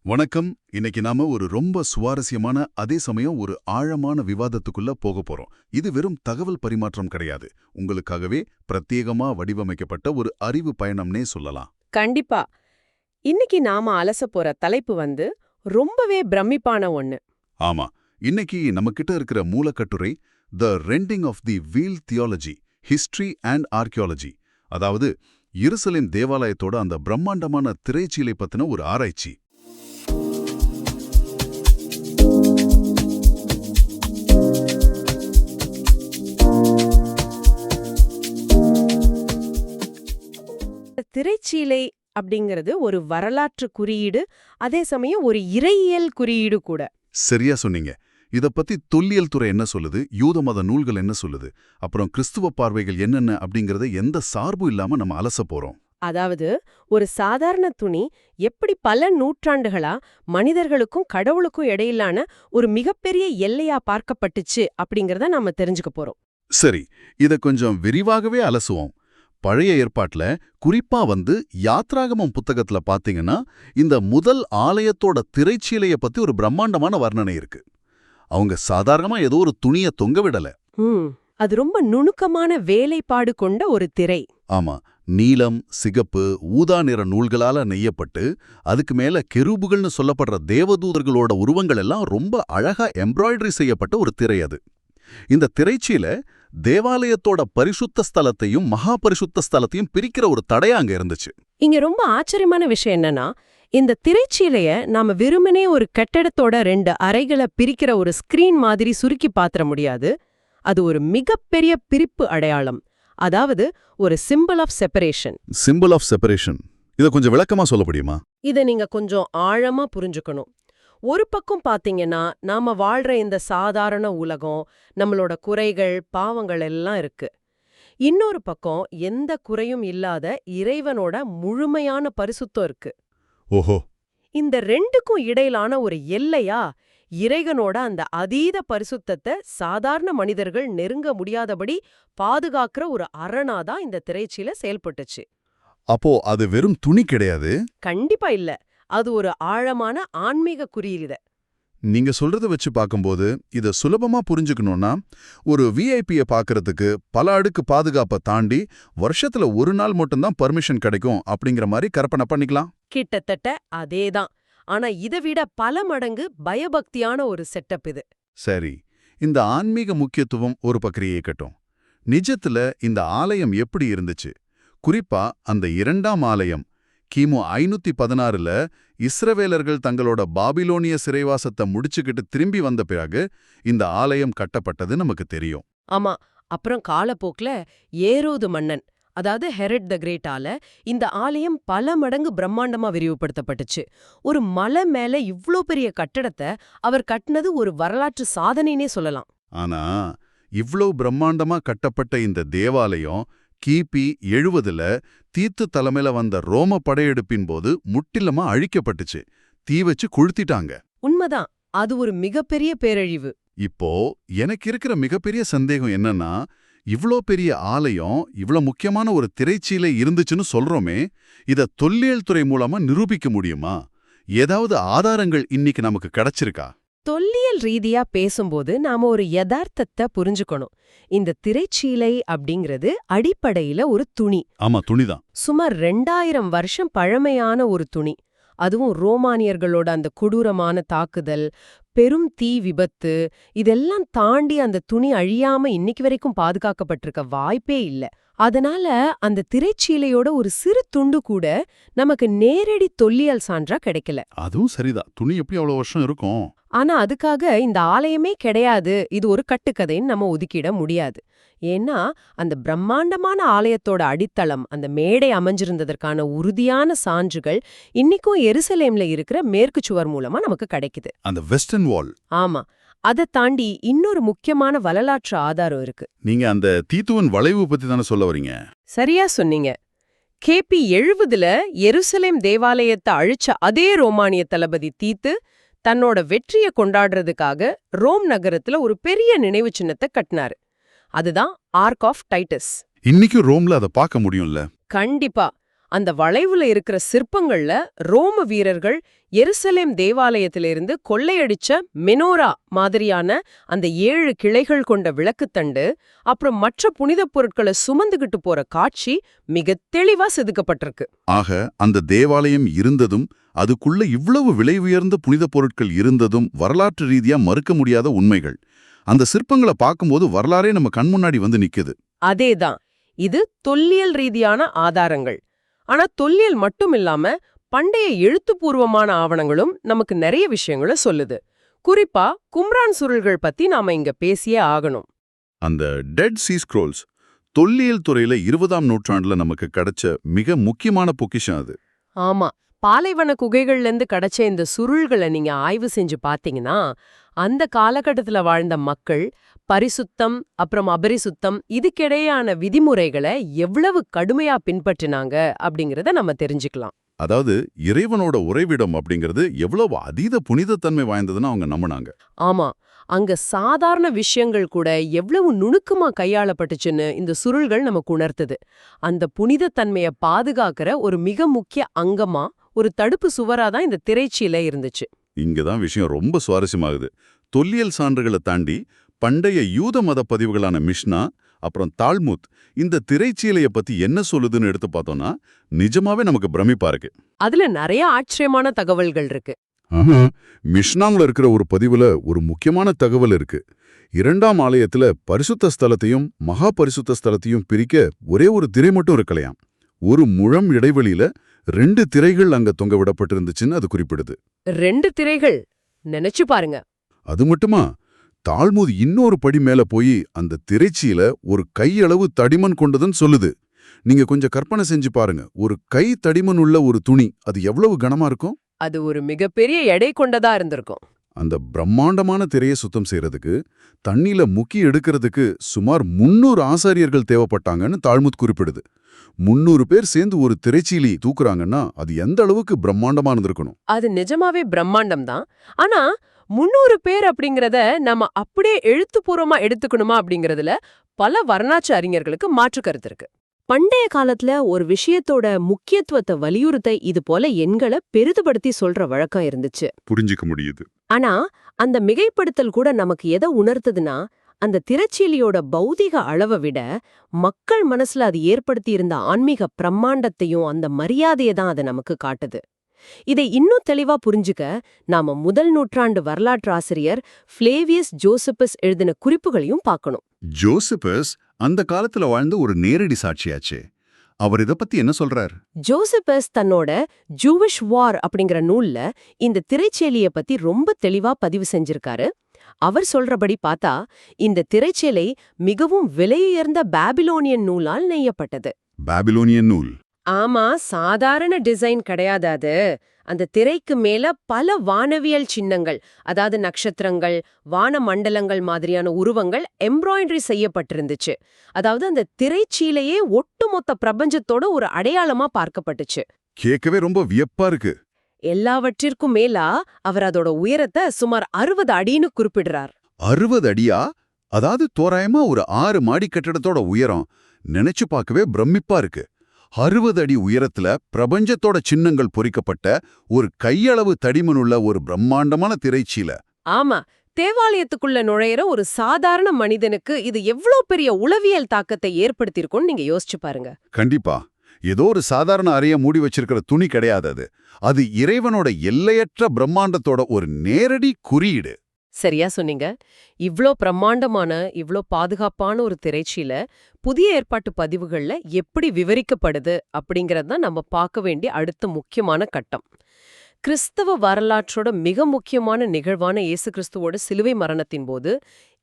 வணக்கம். இன்னைக்கு நாம ஒரு ரொம்ப சுவாரஸ்யமான அதே சமயம் ஒரு ஆழமான விவாதத்துக்குள்ள போக போறோம். இது வெறும் தகவல் பரிமாற்றம் கிடையாது. உங்களுக்காகவே பிரத்யேகமா வடிவமைக்கப்பட்ட ஒரு அறிவு பயணம்னே சொல்லலாம். கண்டிப்பா. இன்னைக்கு நாம அலசப் போற தலைப்பு ரொம்பவே பிரமிப்பான ஒண்ணு. ஆமா, இன்னைக்கு நம்ம கிட்ட இருக்கிற மூலக்கட்டுரை the rending of the veil theology, history and archaeology. அதாவது எருசலேம் தேவாலயத்தோட அந்த பிரம்மாண்டமான திரைச்சீலை பத்தின ஒரு ஆராய்ச்சி. திரைச்சீலை அப்படிங்கிறது ஒரு வரலாற்று குறியீடு, அதே சமயம் ஒரு இறையியல் குறியீடு கூட. சரியா சொன்னீங்க. இத பத்தி தொல்லியல் துறை என்ன சொல்லுது, யூத மத நூல்கள் என்ன சொல்லுது, அப்புறம் கிறிஸ்துவ பார்வைகள் என்னென்ன அப்படிங்கறத எந்த சார்பும் இல்லாம நம்ம அலச போறோம். அதாவது ஒரு சாதாரண துணி எப்படி பல நூற்றாண்டுகளா மனிதர்களுக்கும் கடவுளுக்கும் இடையிலான ஒரு மிகப்பெரிய எல்லையா பார்க்கப்பட்டுச்சு அப்படிங்கறத நாம தெரிஞ்சுக்க போறோம். சரி, இத கொஞ்சம் விரிவாகவே அலசுவோம். பழைய ஏற்பாட்டுல குறிப்பா யாத்ராகமம் புத்தகத்துல பாத்தீங்கன்னா இந்த முதல் ஆலயத்தோட திரைச்சீலைய பத்தி ஒரு பிரம்மாண்டமான வர்ணனை இருக்கு. அவங்க சாதாரணமா ஏதோ ஒரு துணிய தொங்க விடல. அது ரொம்ப நுணுக்கமான வேலைப்பாடு கொண்ட ஒரு திரை. ஆமா, நீலம், சிகப்பு, ஊதா நிற நூல்களால நெய்யப்பட்டு அதுக்கு மேல கெரூபுகள்னு சொல்லப்படுற தேவதூதர்களோட உருவங்கள் எல்லாம் ரொம்ப அழகா எம்ப்ராய்டரி செய்யப்பட்ட ஒரு திரை அது. இந்த திரைச்சீல தேவாலயத்தோட பரிசுத்த ஸ்தலத்தையும் மகா பரிசுத்த ஸ்தலத்தையும் பிரிக்கிற ஒரு தடையா அங்க இருந்துச்சு. இங்க ரொம்ப ஆச்சரியமான விஷயம் என்னன்னா, இந்த திரைச்சீலைய நாம வெறுமனே ஒரு கட்டடத்தோட 2 அறைகளை பிரிக்கிற ஒரு ஸ்கிரீன் மாதிரி சுருக்கி பாத்திர முடியாது. அது ஒரு மிகப்பெரிய பிரிப்பு அடையாளம். அதாவது ஒரு simple of separation. Simple of separation. இத கொஞ்சம் விளக்கமா சொல்ல முடியுமா? இத நீங்க கொஞ்சம் ஆழமா புரிஞ்சுக்கணும். ஒரு பக்கம் பாத்தீங்கன்னா நாம வாழ்ற இந்த சாதாரண உலகம், நம்மளோட குறைகள், பாவங்கள் எல்லாம் இருக்கு. இன்னொரு பக்கம் எந்த குறையும் இல்லாத இறைவனோட முழுமையான பரிசுத்தம் இருக்கு. ஓஹோ. இந்த ரெண்டுக்கும் இடையிலான ஒரு எல்லையா இறைவனோட அந்த அதீத பரிசுத்தத்தை சாதாரண மனிதர்கள் நெருங்க முடியாதபடி பாதுகாக்கிற ஒரு அரணாதான் இந்த திரைச்சீலை செயல்பட்டுச்சு. அப்போ அது வெறும் துணி கிடையாது. கண்டிப்பா இல்ல. அது ஒரு ஆழமான ஆன்மீக குறியீடு. நீங்க சொல்றத வச்சு பார்க்கும்போது இத சுலபமா புரிஞ்சுக்கணும்னா, ஒரு விஐபியை பார்க்கறதுக்கு பல அடுக்கு பாதுகாப்பை தாண்டி வருஷத்துல ஒரு நாள் மட்டும்தான் பர்மிஷன் கிடைக்கும் அப்படிங்கிற மாதிரி கற்பனை பண்ணிக்கலாம். கிட்டத்தட்ட அதேதான். ஆனா இதை விட பல மடங்கு பயபக்தியான ஒரு செட்டப் இது. சரி, இந்த ஆன்மீக முக்கியத்துவம் ஒரு பக்கம் இருக்கட்டும். நிஜத்துல இந்த ஆலயம் எப்படி இருந்துச்சு? குறிப்பா அந்த 2ஆம் ஆலயம் கிமு 516ல இஸ்ரவேலர்கள் தங்களோட பாபிலோனிய சிறைவாசத்தை முடிச்சுக்கிட்டு திரும்பி வந்த பிறகு இந்த ஆலயம் கட்டப்பட்டது நமக்கு தெரியும். ஆமா. அப்புறம் காலப்போக்ல ஏரோது மன்னன், அதாவது ஹெரட் த கிரேட்டால இந்த ஆலயம் பல மடங்கு பிரம்மாண்டமா விரிவுபடுத்தப்பட்டுச்சு. ஒரு மலை மேல இவ்ளோ பெரிய கட்டடத்தை அவர் கட்டினது ஒரு வரலாற்று சாதனைனே சொல்லலாம். ஆனா இவ்ளோ பிரம்மாண்டமா கட்டப்பட்ட இந்த தேவாலயம் கிபி 70ல தீத்து தலைமையில வந்த ரோம படையெடுப்பின் போது முற்றிலுமா அழிக்கப்பட்டுச்சு. தீ வச்சு கொளுத்திட்டாங்க. உண்மைதான். அது ஒரு மிகப்பெரிய பேரழிவு. இப்போ எனக்கு இருக்கிற மிகப்பெரிய சந்தேகம் என்னன்னா, இவ்ளோ பெரிய ஆலயம், இவ்ளோ முக்கியமான ஒரு திரைச்சீலை இருந்துச்சுன்னு சொல்றோமே, இத தொல்லியல் துறை மூலமா நிரூபிக்க முடியுமா? ஏதாவது ஆதாரங்கள் இன்னைக்கு நமக்கு கிடைச்சிருக்கா? தொல்லியல் ரீதியா பேசும்போது நாம ஒரு யதார்த்தத்தை புரிஞ்சுக்கணும். இந்த திரைச்சீலை அப்படிங்கிறது அடிப்படையில ஒரு துணி. ஆமா, துணிதான். சுமார் 2000 வருஷம் பழமையான ஒரு துணி. அதுவும் ரோமானியர்களோட அந்த கொடூரமான தாக்குதல், பெரும் தீ விபத்து, இதெல்லாம் தாண்டி அந்த துணி அழியாம இன்னைக்கு வரைக்கும் பாதுகாக்கப்பட்டிருக்க வாய்ப்பே இல்ல. அதனால அந்த திரைச்சீலையோட ஒரு சிறு துண்டு கூட நமக்கு நேரடி தொல்லியல் சான்றா கிடைக்கல. அதுவும் சரிதான். துணி எப்படி அவ்வளவு வருஷம் இருக்கும்? ஆனா அதுக்காக இந்த ஆலயமே கிடையாது, இது ஒரு கட்டுக்கதைன்னு நம்ம ஒதுக்கிட முடியாது. ஏன்னா அந்த பிரம்மாண்டமான ஆலயத்தோட அடித்தளம், அந்த மேடை அமைஞ்சிருந்ததற்கான உறுதியான சான்றுகள் இன்னிக்கும் எருசலேம்ல இருக்கிற மேற்கு சுவர் மூலமா நமக்கு கிடைக்குது. அந்த வெஸ்டர்ன் வால். ஆமா. அதை தாண்டி இன்னொரு முக்கியமான வரலாற்று ஆதாரம் இருக்கு. நீங்க அந்த தீத்துவன் வளைவு பத்தி தானே சொல்ல வரீங்க? சரியா சொன்னீங்க. கிபி 70ல எருசலேம் தேவாலயத்தை அழிச்ச அதே ரோமானிய தளபதி தீத்து தன்னோட வெற்றியை கொண்டாடுறதுக்காக ரோம் நகரத்துல ஒரு பெரிய நினைவு சின்னத்தை கட்டினாரு. அதுதான் ஆர்க் ஆஃப் டைட்டஸ். இன்னைக்கும் ரோம்ல அதை பார்க்க முடியும்ல? கண்டிப்பா. அந்த வளைவுல இருக்கிற சிற்பங்கள்ல ரோம வீரர்கள் எருசலேம் தேவாலயத்திலிருந்து கொள்ளையடிச்ச மெனோரா மாதிரியான அந்த 7 கிளைகள் கொண்ட விளக்குத்தண்டு, அப்புறம் மற்ற புனிதப் பொருட்களை சுமந்துகிட்டு போற காட்சி மிக தெளிவா செதுக்கப்பட்டிருக்கு. ஆக அந்த தேவாலயம் இருந்ததும் அதுக்குள்ள இவ்வளவு விலை உயர்ந்த புனிதப் பொருட்கள் இருந்ததும் வரலாற்று ரீதியா மறுக்க முடியாத உண்மைகள். அந்த சிற்பங்களை பார்க்கும்போது வரலாறே நம்ம கண் முன்னாடி வந்து நிக்குது. அதேதான், இது தொல்லியல் ரீதியான ஆதாரங்கள். ஆனா தொல்லியல் மட்டும் இல்லாம பண்டைய எழுத்துப்பூர்வமான ஆவணங்களும் நமக்கு நிறைய விஷயங்களை சொல்லுது. குறிப்பா கும்ரான் சுருள்கள் பத்தி நாம இங்க பேசியே ஆகணும். அந்த டெட் சீ ஸ்க்ரோல்ஸ் தொல்லியல் துறையில 20ஆம் நூற்றாண்டுல நமக்கு கிடைச்ச மிக முக்கியமான பொக்கிஷம் அது. ஆமா, பாலைவன குகைகள்ல இருந்து கிடைச்ச இந்த சுருள்களை நீங்க ஆய்வு செஞ்சு பாத்தீங்கன்னா, அந்த காலகட்டத்துல வாழ்ந்த மக்கள் பரிசுத்தம் அப்புறம் அபரிசுத்தம் இதுக்கிடையான விதிமுறைகளை எவ்வளவு கடுமையா பின்பற்றினாங்க அப்படிங்கறத நம்ம தெரிஞ்சுக்கலாம். அதாவது இறைவனோட உறைவிடம் அப்படிங்கிறது எவ்வளவு அதீத புனிதத்தன்மை வாய்ந்ததுன்னு அவங்க நம்பினாங்க. ஆமா, அங்க சாதாரண விஷயங்கள் கூட எவ்வளவு நுணுக்கமா கையாளப்பட்டுச்சுன்னு இந்த சுருள்கள் நமக்கு உணர்த்துது. அந்த புனிதத்தன்மையை பாதுகாக்கிற ஒரு மிக முக்கிய அங்கமா, ஒரு தடுப்பு சுவராதான் இந்த திரைச்சீலை இருந்துச்சு. இங்கதான் விஷயம் ரொம்ப சுவாரஸ்யமாகுது. தொல்லியல் சான்றுகளை தாண்டி பண்டைய யூத மத பதிவுகளான மிஷ்னா அப்புறம் தால்முத் இந்த திரைச்சீலைய பத்தி என்ன சொல்லுதுன்னு எடுத்து பார்த்தோம்னா நிஜமாவே நமக்கு பிரமிப்பா இருக்கு. அதுல நிறைய ஆச்சரியமான தகவல்கள் இருக்கு. மிஷ்னாங்ல இருக்கிற ஒரு பதிவுல ஒரு முக்கியமான தகவல் இருக்கு. 2ஆம் ஆலயத்துல பரிசுத்த ஸ்தலத்தையும் மகா பரிசுத்த ஸ்தலத்தையும் பிரிக்க ஒரே ஒரு திரை மட்டும் இருக்கலையாம். ஒரு முழம் இடைவெளியில 2 திரைகள் அங்க தொங்க விடப்பட்டிருந்துச்சுன்னு அது குறிப்பிடுது. 2 திரைகள், நினைச்சு பாருங்க. அது மட்டுமா, தால்முத் இன்னொரு படி மேல போய் அந்த திரைச்சீல ஒரு கையளவு தடிமன் கொண்டதுன்னு சொல்லுது. நீங்க கொஞ்சம் கற்பனை செஞ்சு பாருங்க, ஒரு கை தடிமன் உள்ள ஒரு துணி அது எவ்வளவு கனமா இருக்கும்? அது ஒரு மிகப்பெரிய எடை கொண்டதா இருந்திருக்கும். அந்த பிரம்மாண்டமான திரையை சுத்தம் செய்யறதுக்கு, தண்ணியில முக்கி எடுக்கிறதுக்கு சுமார் 300 ஆசாரியர்கள் தேவைப்பட்டாங்கன்னு தால்முத் குறிப்பிடுது. 300 பேர் சேர்ந்து ஒரு திரைச்சீலி தூக்குறாங்கன்னா அது எந்த அளவுக்கு பிரம்மாண்டமா இருந்திருக்கணும். அது நிஜமாவே பிரம்மாண்டம் தான். ஆனா 300 பேர் அப்படிங்கறத நம்ம அப்படியே எழுத்துப்பூர்வமா எடுத்துக்கணுமா அப்படிங்கறதுல பல வரலாற்று அறிஞர்களுக்கு மாற்று கருத்து இருக்கு. பண்டைய காலத்துல ஒரு விஷயத்தோட முக்கியத்துவத்தை வலியுறுத்த இது போல எண்களை பெரிதுபடுத்தி சொல்ற வழக்கம் இருந்துச்சு. புரிஞ்சுக்க முடியுது. ஆனா அந்த மிகைப்படுத்தல் கூட நமக்கு எதை உணர்த்துதுன்னா, அந்த திரைச்சீலியோட பௌதிக அளவை விட மக்கள் மனசுல அது ஏற்படுத்தி இருந்த ஆன்மீக பிரம்மாண்டத்தையும் அந்த மரியாதையை தான் அது நமக்கு காட்டுது. இதை இன்னும் தெளிவா புரிஞ்சுக்க நாம முதல் நூற்றாண்டு வரலாற்று ஆசிரியர் ஃப்ளேவியஸ் ஜோசப்பஸ் எழுதின குறிப்புகளையும் பார்க்கணும். ஜோசப்பஸ் அந்த காலத்துல வாழ்ந்த ஒரு நேரடி சாட்சியாச்சே. அவர் இத பத்தி என்ன சொல்றார்? ஜோசப்பஸ் தன்னோட ஜூவிஷ் வார் அப்படிங்கிற நூல்ல இந்த திரைச்சேலிய பத்தி ரொம்ப தெளிவா பதிவு செஞ்சிருக்காரு. அவர் சொல்றபடி பார்த்தா இந்த திரைச்சேலை மிகவும் விலையுயர்ந்த பாபிலோனியன் நூலால் நெய்யப்பட்டது. பாபிலோனியன் நூல்? ஆமா, சாதாரண டிசைன் கிடையாது அது. அந்த திரைக்கு மேல பல வானவியல் சின்னங்கள், அதாவது நட்சத்திரங்கள், வான மண்டலங்கள் மாதிரியான உருவங்கள் எம்ப்ராய்டரி செய்யப்பட்டிருந்துச்சு. அதாவது அந்த திரைச்சீலையே ஒட்டுமொத்த பிரபஞ்சத்தோட ஒரு அடையாளமா பார்க்கப்பட்டுச்சு. கேட்கவே ரொம்ப வியப்பா இருக்கு. எல்லாவற்றிற்கும் மேலா அவர் அதோட உயரத்தை சுமார் 60 அடின்னு குறிப்பிடுறார். 60 அடியா? அதாவது தோராயமா ஒரு 6 மாடி கட்டடத்தோட உயரம். நினைச்சு பார்க்கவே பிரமிப்பா இருக்கு. 60 அடி உயரத்துல பிரபஞ்சத்தோட சின்னங்கள் பொறிக்கப்பட்ட ஒரு கையளவு தடிமனுள்ள ஒரு பிரம்மாண்டமான திரைச்சீலை. ஆமா, தேவாலயத்துக்குள்ள நுழையிற ஒரு சாதாரண மனிதனுக்கு இது எவ்வளோ பெரிய உளவியல் தாக்கத்தை ஏற்படுத்தியிருக்கும்னு நீங்க யோசிச்சு பாருங்க. கண்டிப்பா. ஏதோ ஒரு சாதாரண அறைய மூடி வச்சிருக்கிற துணி கிடையாது அது. அது இறைவனோட எல்லையற்ற பிரம்மாண்டத்தோட ஒரு நேரடி குறியீடு. சரியா சொன்னீங்க. இவ்ளோ பிரம்மாண்டமான, இவ்ளோ பாதுகாப்பான ஒரு திரைச்சீலை புதிய ஏற்பாட்டு பதிவுகள்ல எப்படி விவரிக்கப்படுது அப்படிங்கறது தான் நம்ம பார்க்க வேண்டிய அடுத்த முக்கியமான கட்டம். கிறிஸ்தவ வரலாற்றோட மிக முக்கியமான நிகழ்வான இயேசு கிறிஸ்துவோட சிலுவை மரணத்தின் போது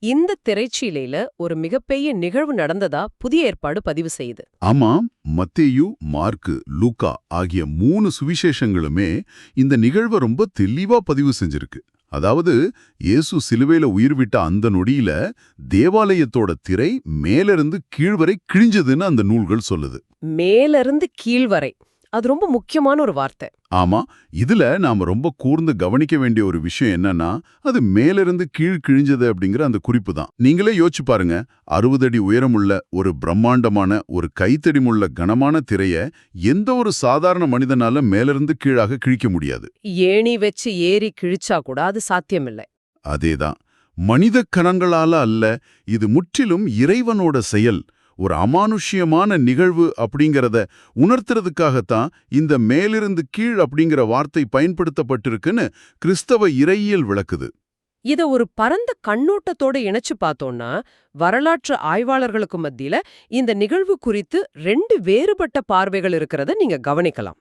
இந்த திரைச்சீலையில ஒரு மிகப்பெரிய நிகழ்வு நடந்ததா புதிய ஏற்பாடு பதிவு செய்யுது. ஆமாம், மத்தேயு, மார்க்கு, லூக்கா ஆகிய 3 சுவிசேஷங்களுமே இந்த நிகழ்வை ரொம்ப தெளிவா பதிவு செஞ்சிருக்கு. அதாவது இயேசு சிலுவையில உயிர் விட்ட அந்த நொடியில தேவாலயத்தோட திரை மேலிருந்து கீழ்வரை கிழிஞ்சதுன்னு அந்த நூல்கள் சொல்லுது. மேலிருந்து கீழ்வரை அது ரொம்ப முக்கியமான ஒரு வார்த்தை. ஆமா, இதுல நாம ரொம்ப கூர்ந்து கவனிக்க வேண்டிய ஒரு விஷயம் என்னன்னா, அது மேலிருந்து கீழ் கிழிஞ்சது அப்படிங்கிற அந்த குறிப்பு தான். நீங்களே யோசிச்சு பாருங்க, 60 அடி உயரமுள்ள ஒரு பிரம்மாண்டமான ஒரு கைத்தடிமுள்ள கனமான திரைய எந்த ஒரு சாதாரண மனிதனால மேலிருந்து கீழாக கிழிக்க முடியாது. ஏணி வச்சு ஏறி கிழிச்சா கூட அது சாத்தியமில்லை. அதேதான். மனித கணங்களால அல்ல, இது முற்றிலும் இறைவனோட செயல். ஒரு அமானுஷ்யமான நிகழ்வு அப்படிங்கறத உணர்த்துறதுக்காகத்தான் இந்த மேலிருந்து கீழ் அப்படிங்கிற வார்த்தை பயன்படுத்தப்பட்டிருக்குன்னு கிறிஸ்தவ இறையியல் விளக்குது. இத ஒரு பரந்த கண்ணோட்டத்தோட இணைச்சு பார்த்தோம்னா, வரலாற்று ஆய்வாளர்களுக்கு மத்தியில இந்த நிகழ்வு குறித்து 2 வேறுபட்ட பார்வைகள் இருக்கிறத நீங்க கவனிக்கலாம்.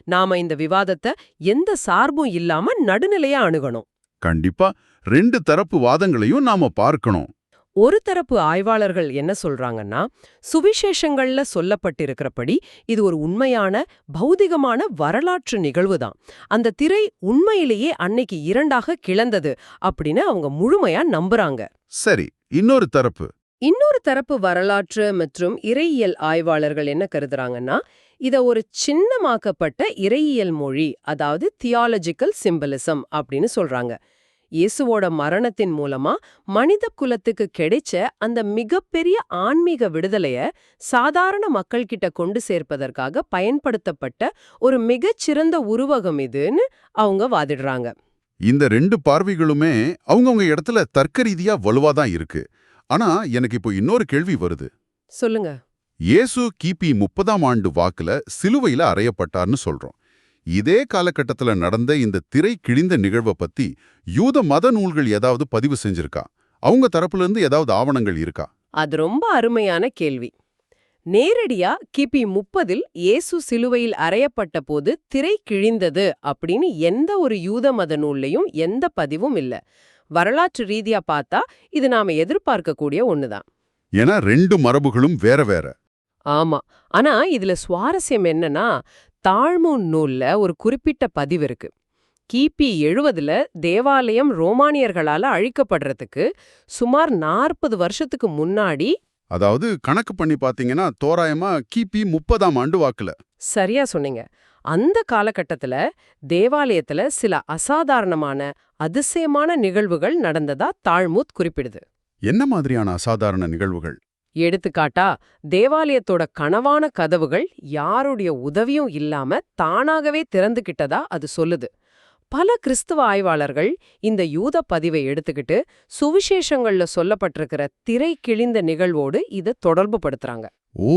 நாம இந்த விவாதத்தை எந்த சார்பும் இல்லாம நடுநிலையா அணுகணும். கண்டிப்பா 2 தரப்பு வாதங்களையும் நாம பார்க்கணும். ஒரு தரப்பு ஆய்வாளர்கள் என்ன சொல்றாங்கன்னா, சுவிசேஷங்கள்ல சொல்லப்பட்டிருக்கிறபடி இது ஒரு உண்மையான பௌதிகமான வரலாற்று நிகழ்வுதான். அந்த திரை உண்மையிலேயே அன்னைக்கு 2ஆக கிளந்தது அப்படின்னு அவங்க முழுமையா நம்புறாங்க. சரி, இன்னொரு தரப்பு. இன்னொரு தரப்பு வரலாற்று மற்றும் இறையியல் ஆய்வாளர்கள் என்ன கருதுறாங்கன்னா, இத ஒரு சின்னமாக்கப்பட்ட இறையியல் மொழி, அதாவது தியாலஜிக்கல் சிம்பலிசம் அப்படின்னு சொல்றாங்க. இயேசுவோட மரணத்தின் மூலமா மனித குலத்துக்கு கிடைச்ச அந்த மிகப்பெரிய ஆன்மீக விடுதலைய சாதாரண மக்கள் கிட்ட கொண்டு சேர்ப்பதற்காக பயன்படுத்தப்பட்ட ஒரு மிகச்சிறந்த உருவகம் இதுன்னு அவங்க வாதிடுறாங்க. இந்த 2 பார்வைகளுமே அவங்கவங்க இடத்துல தர்க்க ரீதியா வலுவாதான் இருக்கு. ஆனா எனக்கு இப்போ இன்னொரு கேள்வி வருது. சொல்லுங்க. இயேசு கிபி 30ஆம் ஆண்டு வாக்குல சிலுவையில அறையப்பட்டார்னு சொல்றோம். இதே காலகட்டத்துல நடந்த இந்த திரை கிழிந்த நிகழ்வை பத்தி யூத மத நூல்கள் ஏதாவது பதிவு செஞ்சிருக்கா? அவங்க தரப்புல இருந்து ஏதாவது ஆவணங்கள் இருக்கா? அது ரொம்ப அருமையான கேள்வி. நேரடியா கிபி 30இல் இயேசு சிலுவையில் அறையப்பட்ட போது திரை கிழிந்தது அப்படின்னு எந்த ஒரு யூத மத நூல்லையும் எந்த பதிவும் இல்ல. வரலாற்று ரீதியா பார்த்தா இது நாம எதிர்பார்க்கக்கூடிய ஒண்ணுதான். ஏன்னா 2 மரபுகளும் வேற வேற. ஆமா. ஆனா இதுல சுவாரஸ்யம் என்னன்னா, தாழ்மூன் நூல்ல ஒரு குறிப்பிட்ட பதிவு இருக்கு. கிபி 70ல தேவாலயம் ரோமானியர்களால அழிக்கப்படுறதுக்கு சுமார் 40 வருஷத்துக்கு முன்னாடி, அதாவது கணக்கு பண்ணி பாத்தீங்கன்னா தோராயமா கிபி 30ஆம் ஆண்டு வாக்குல. சரியா சொன்னீங்க. அந்த காலகட்டத்துல தேவாலயத்துல சில அசாதாரணமான அதிசயமான நிகழ்வுகள் நடந்ததா தாழ்மூத் குறிப்பிடுது. என்ன மாதிரியான அசாதாரண நிகழ்வுகள்? எடுத்துக்காட்டா, தேவாலயத்தோட கனவான கதவுகள் யாருடைய உதவியும் இல்லாம தானாகவே திறந்துகிட்டதா அது சொல்லுது. பல கிறிஸ்தவ ஆய்வாளர்கள் இந்த யூத பதிவை எடுத்துக்கிட்டு சுவிசேஷங்கள்ல சொல்லப்பட்டிருக்கிற திரை கிழிந்த நிகழ்வோடு இத தொடர்பு படுத்துறாங்க. ஓ,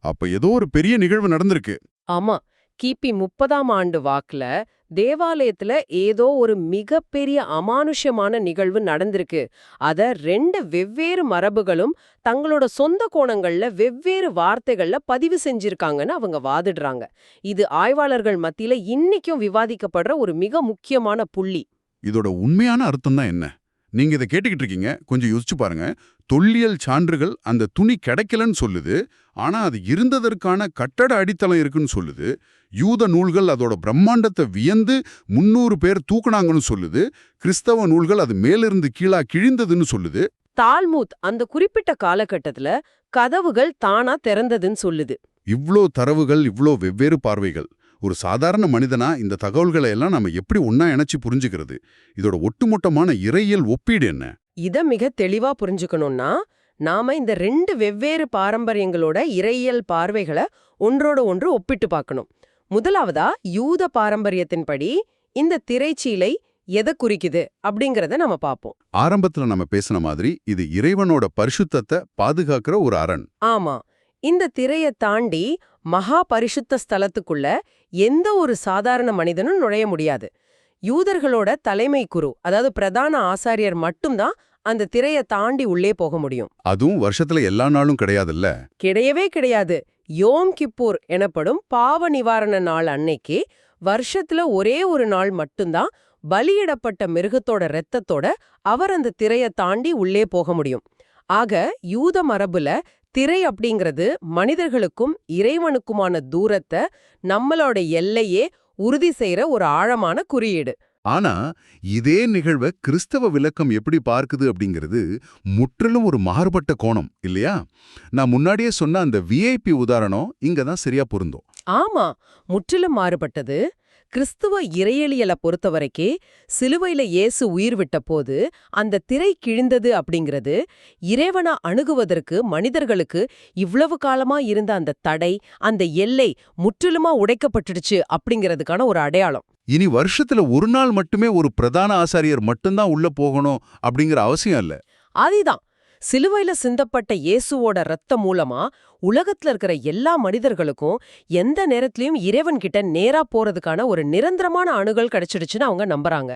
அப்ப ஏதோ ஒரு பெரிய நிகழ்வு நடந்திருக்கு. ஆமா, கிபி 30ஆம் ஆண்டு வாக்குல தேவாலயத்துல ஏதோ ஒரு மிகப்பெரிய அமானுஷ்யமான நிகழ்வு நடந்திருக்கு. அத 2 வெவ்வேறு மரபுகளும் தங்களோட சொந்த கோணங்கள்ல வெவ்வேறு வார்த்தைகள்ல பதிவு செஞ்சிருக்காங்கன்னு அவங்க வாதிடுறாங்க. இது ஆய்வாளர்கள் மத்தியில இன்னைக்கும் விவாதிக்கப்படுற ஒரு மிக முக்கியமான புள்ளி. இதோட உண்மையான அர்த்தம் தான் என்ன? நீங்க இதை கேட்டுக்கிட்டு இருக்கீங்க, கொஞ்சம் யோசிச்சு பாருங்க. தொல்லியல் சான்றுகள் அந்த துணி கிடைக்கலன்னு சொல்லுது, ஆனா அது இருந்ததற்கான கட்டட அடித்தளம் இருக்குன்னு சொல்லுது. யூத நூல்கள் அதோட பிரம்மாண்டத்தை வியந்து 300 பேர் தூக்குனாங்கன்னு சொல்லுது. கிறிஸ்தவ நூல்கள் அது மேலிருந்து கீழா கிழிந்ததுன்னு சொல்லுது. தால்மூத் அந்த குறிப்பிட்ட காலகட்டத்துல கதவுகள் தானா திறந்ததுன்னு சொல்லுது. இவ்ளோ தரவுகள், இவ்ளோ வெவ்வேறு பார்வைகள். ஒரு சாதாரண மனிதனா இந்த தகவல்களை எல்லாம் நம்ம எப்படி ஒண்ணா இணைச்சு புரிஞ்சுக்கிறது? இதோட ஒட்டுமொத்தமான இறையியல் ஒப்பீடு என்ன? இத மிக தெளிவா புரிஞ்சுக்கணும்னா, நாம இந்த 2 வெவ்வேறு பாரம்பரியங்களோட இறையியல் பார்வைகளை ஒன்றோட ஒன்று ஒப்பிட்டு பார்க்கணும். முதலாவதா, யூத பாரம்பரியத்தின்படி இந்த திரைச்சீலை எதை குறிக்குது அப்படிங்கறத நம்ம பார்ப்போம். ஆரம்பத்துல நம்ம பேசின மாதிரி இது இறைவனோட பரிசுத்தத்தை பாதுகாக்கிற ஒரு அரண். ஆமா, இந்த திரையை தாண்டி மகா பரிசுத்த ஸ்தலத்துக்குள்ள எந்த ஒரு சாதாரண மனிதனும் நுழைய முடியாது. யூதர்களோட தலைமை குரு, அதாவது பிரதான ஆசாரியர் மட்டும்தான் அந்த திரையை தாண்டி உள்ளே போக முடியும். அதுவும் வருஷத்துல எல்லா நாளும் கிடையாதுல்ல. கிடையவே கிடையாது. யோம் கிப்பூர் எனப்படும் பாவ நிவாரண நாள் அன்னைக்கு வருஷத்துல ஒரே ஒரு நாள் மட்டும்தான் பலியிடப்பட்ட மிருகத்தோட இரத்தத்தோட அவர் அந்த திரையை தாண்டி உள்ளே போக முடியும். ஆக யூத மரபுல திரை அப்படிங்கிறது மனிதர்களுக்கும் இறைவனுக்குமான தூரத்தை, நம்மளோட எல்லையே உறுதி செய்யற ஒரு ஆழமான குறியீடு. ஆனா இதே நிகழ்வை கிறிஸ்தவ விளக்கம் எப்படி பார்க்குது அப்படிங்கிறது முற்றிலும் ஒரு மாறுபட்ட கோணம் இல்லையா? நான் முன்னாடியே சொன்ன அந்த விஐபி உதாரணம் இங்க தான் சரியா பொருந்தும். ஆமா, முற்றிலும் மாறுபட்டது. கிறிஸ்துவ இறையியல பொறுத்தவரைக்கே சிலுவையில இயேசு உயிர் விட்ட போது அந்த திரை கிழிந்தது அப்படிங்கிறது இறைவனை அணுகுவதற்கு மனிதர்களுக்கு இவ்வளவு காலமா இருந்த அந்த தடை, அந்த எல்லை முற்றிலுமா உடைக்கப்பட்டுடுச்சு அப்படிங்கிறதுக்கான ஒரு அடையாளம். இனி வருஷத்துல ஒரு நாள் மட்டுமே ஒரு பிரதான ஆசாரியர் மட்டும்தான் உள்ள போகணும் அப்படிங்கிற அவசியம் இல்ல. அதுதான், சிலுவையில சிந்தப்பட்ட இயேசுவோட ரத்தம் மூலமா உலகத்துல இருக்கிற எல்லா மனிதர்களுக்கும் எந்த நேரத்திலயும் இறைவன் கிட்ட நேரா போறதுக்கான ஒரு நிரந்தரமான அணுகல் கிடைச்சிடுச்சுன்னு அவங்க நம்புறாங்க.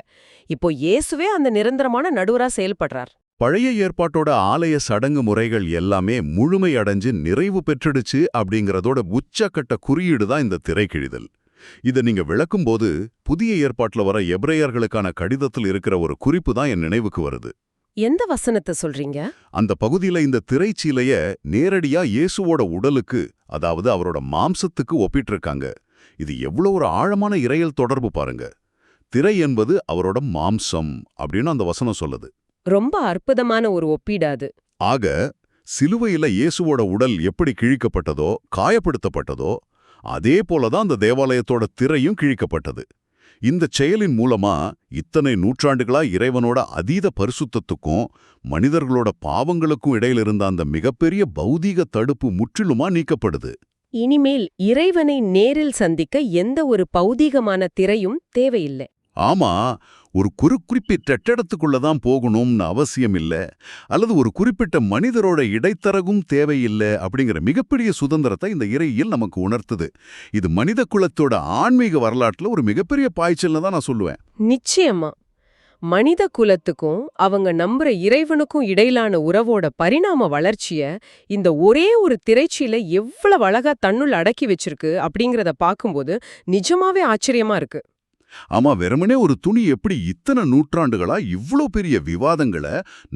இப்போ இயேசுவே அந்த நிரந்தரமான நடுவரா செயல்படுறார். பழைய ஏற்பாட்டோட ஆலய சடங்கு முறைகள் எல்லாமே முழுமை அடைஞ்சு நிறைவு பெற்றுடுச்சு அப்படிங்கறதோட உச்சக்கட்ட குறியீடு தான் இந்த திரைக்கிழிதல். இதை நீங்க விளக்கும்போது புதிய ஏற்பாட்டுல வர எபிரேயர்களுக்கான கடிதத்தில் இருக்கிற ஒரு குறிப்பு தான் என் நினைவுக்கு வருது. எந்த வசனத்தை சொல்றீங்க? அந்த பகுதியில இந்த திரைச்சீலைய நேரடியா இயேசுவோட உடலுக்கு, அதாவது அவரோட மாம்சத்துக்கு ஒப்பிட்டிருக்காங்க. இது எவ்வளவு ஒரு ஆழமான இறையல் தொடர்பு பாருங்க. திரை என்பது அவரோட மாம்சம் அப்படின்னு அந்த வசனம் சொல்லுது. ரொம்ப அற்புதமான ஒரு ஒப்பீடாது. ஆக சிலுவையில இயேசுவோட உடல் எப்படி கிழிக்கப்பட்டதோ, காயப்படுத்தப்பட்டதோ, அதே போலதான் அந்த தேவாலயத்தோட திரையும் கிழிக்கப்பட்டது. இந்த செயலின் மூலமா இத்தனை நூற்றாண்டுகளா இறைவனோட அதீத பரிசுத்தத்துக்கும் மனிதர்களோட பாவங்களுக்கும் இடையில இருந்த அந்த மிகப்பெரிய பௌதீக தடுப்பு முற்றிலுமா நீக்கப்படுது. இனிமேல் இறைவனை நேரில் சந்திக்க எந்த ஒரு பௌதீகமான திரையும் தேவையில்லை. ஆமா, ஒரு குறிப்பிட்ட இடத்துக்குள்ளதான் போகணும்னு அவசியம் இல்ல, அல்லது ஒரு குறிப்பிட்ட மனிதரோட இடைத்தரகும் தேவையில்லை அப்படிங்கிற மிகப்பெரிய சுதந்திரத்தை இந்த இறையியல் நமக்கு உணர்த்துது. இது மனித குலத்தோட ஆன்மீக வரலாற்றுல ஒரு மிகப்பெரிய பாய்ச்சல்னு தான் நான் சொல்லுவேன். நிச்சயமா. மனித குலத்துக்கும் அவங்க நம்புற இறைவனுக்கும் இடையிலான உறவோட பரிணாம வளர்ச்சிய இந்த ஒரே ஒரு திரைச்சீலை எவ்வளவு அழகா தன்னுள் அடக்கி வச்சிருக்கு அப்படிங்கறத பார்க்கும்போது நிஜமாவே ஆச்சரியமா இருக்கு. ஆமா, வெறுமனே ஒரு துணி எப்படி இத்தனை நூற்றாண்டுகளா இவ்ளோ பெரிய விவாதங்களை,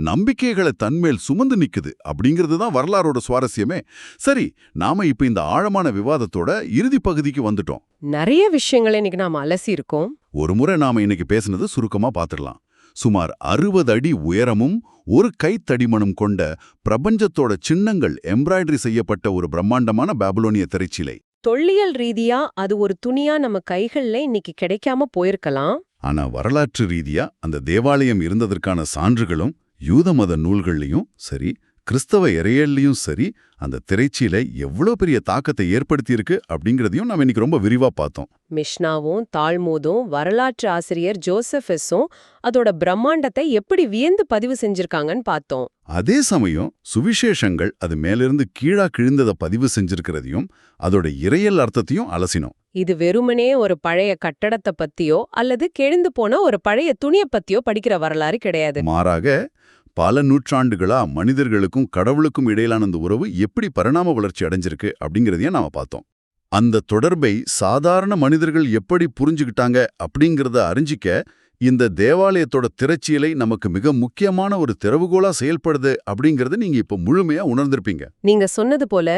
நம்பிக்கைகளை தன்மேல் சுமந்து நிக்குது அப்படிங்கிறது தான் வரலாறோட சுவாரஸ்யமே. சரி, நாம இப்ப இந்த ஆழமான விவாதத்தோட இறுதி பகுதிக்கு வந்துட்டோம். நிறைய விஷயங்களை இன்னைக்கு நாம அலசி இருக்கோம். ஒரு முறை நாம இன்னைக்கு பேசுனது சுருக்கமா பார்த்துடலாம். சுமார் 60 அடி உயரமும் ஒரு கைத்தடிமனும் கொண்ட பிரபஞ்சத்தோட சின்னங்கள் எம்ப்ராய்டரி செய்யப்பட்ட ஒரு பிரம்மாண்டமான பாபிலோனிய திரைச்சீலை. தொல்லியல் ரீதியா அது ஒரு துணியா நம்ம கைகள்ல இன்னைக்கு கிடைக்காம போயிருக்கலாம். ஆனா வரலாற்று ரீதியா அந்த தேவாலயம் இருந்ததற்கான சான்றுகளும் யூத மத நூல்கள்லயும் சரி, கிறிஸ்தவ இறையல்லையும் சரி, அந்த திரைச்சீலை எவ்வளவு பெரிய தாக்கத்தை ஏற்படுத்தியிருக்கு அப்படிங்கிறதையும் நாம இன்னைக்கு ரொம்ப விரிவா பார்த்தோம். மிஷ்னாவும் தால்மூதும் வரலாற்று ஆசிரியர் ஜோசபஸும் அதோட பிரம்மாண்டத்தை எப்படி வியந்து பதிவு செஞ்சிருக்காங்கன்னு பார்த்தோம். அதே சமயம் சுவிசேஷங்கள் அது மேலிருந்து கீழா கிழிந்ததை பதிவு செஞ்சிருக்கிறதையும் அதோட இறையல் அர்த்தத்தையும் அலசினோம். இது வெறுமனே ஒரு பழைய கட்டடத்தை பத்தியோ அல்லது கிழிந்து போன ஒரு பழைய துணியை பத்தியோ படிக்கிற வரலாறு கிடையாது. மாறாக பல நூற்றாண்டுகளா மனிதர்களுக்கும் கடவுளுக்கும் இடையிலான அந்த உறவு எப்படி பரிணாம வளர்ச்சி அடைஞ்சிருக்கு அப்படிங்கிறதையும் நாம பார்த்தோம். அந்த தொடர்பை சாதாரண மனிதர்கள் எப்படி புரிஞ்சுக்கிட்டாங்க அப்படிங்கிறத அறிஞ்சிக்க இந்த தேவாலயத்தோட திரைச்சீலை நமக்கு மிக முக்கியமான ஒரு திறவுகோலா செயல்படுது அப்படிங்கறத நீங்க இப்ப முழுமையா உணர்ந்திருப்பீங்க. நீங்க சொன்னது போல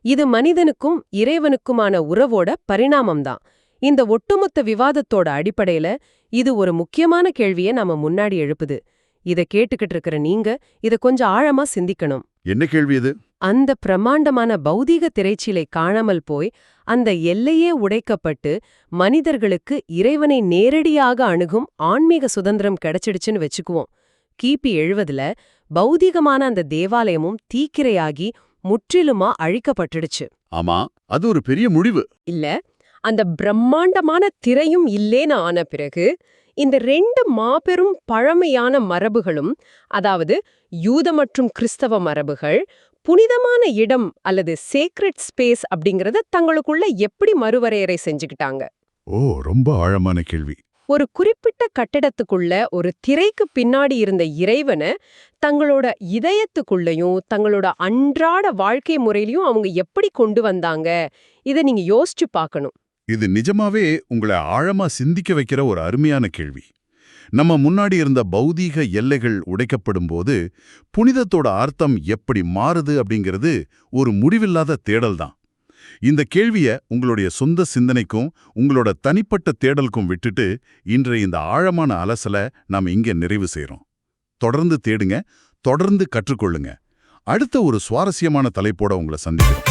இது மனிதனுக்கும் இறைவனுக்குமான உறவோட பரிணாமம்தான். இந்த ஒட்டுமொத்த விவாதத்தோட அடிப்படையில இது ஒரு முக்கியமான கேள்வியை நாம முன்னாடி எழுப்புது. இத கேட்டுக்கிட்டு இருக்கிற நீங்க இத கொஞ்சம் ஆழமா சிந்திக்கணும். என்ன கேள்வி இது? அந்த பிரமாண்டமான பௌதீக திரைச்சீலை காணாமல் போய் அந்த எல்லையே உடைக்கப்பட்டு மனிதர்களுக்கு இறைவனை நேரடியாக அணுகும் ஆன்மீக சுதந்திரம் கிடைச்சிடுச்சுன்னு வச்சுக்குவோம். கிபி 70ல பௌதீகமான அந்த தேவாலயமும் தீக்கிரையாகி முற்றிலுமா அழிக்கப்பட்டுடுச்சு. ஆமா, அது ஒரு பெரிய முடிவு இல்ல. அந்த பிரம்மாண்டமான திரையும் இல்லேன்னு ஆன பிறகு இந்த 2 மாபெரும் பழமையான மரபுகளும், அதாவது யூத மற்றும் கிறிஸ்தவ மரபுகள், புனிதமான இடம் அல்லது சேக்ரெட் ஸ்பேஸ் அப்படிங்கறத தங்களுக்குள்ள எப்படி மறுவரையறை செஞ்சுக்கிட்டாங்க? ஓ, ரொம்ப ஆழமான கேள்வி. ஒரு குறிப்பிட்ட கட்டடத்துக்குள்ள ஒரு திரைக்கு பின்னாடி இருந்த இறைவனை தங்களோட இதயத்துக்குள்ளயும் தங்களோட அன்றாட வாழ்க்கை முறையிலையும் அவங்க எப்படி கொண்டு வந்தாங்க? இதை நீங்க யோசிச்சு பார்க்கணும். இது நிஜமாவே உங்களை ஆழமா சிந்திக்க வைக்கிற ஒரு அருமையான கேள்வி. நம்ம முன்னாடி இருந்த பௌதீக எல்லைகள் உடைக்கப்படும் போது புனிதத்தோட அர்த்தம் எப்படி மாறுது அப்படிங்கிறது ஒரு முடிவில்லாத தேடல் தான். இந்த கேள்வியை உங்களுடைய சொந்த சிந்தனைக்கும் உங்களோட தனிப்பட்ட தேடலுக்கும் விட்டுட்டு இன்றைய இந்த ஆழமான அலசலை நாம் இங்கே நிறைவு செய்றோம். தொடர்ந்து தேடுங்க, தொடர்ந்து கற்றுக்கொள்ளுங்க. அடுத்த ஒரு சுவாரஸ்யமான தலைப்போட உங்களை சந்திக்கிறோம்.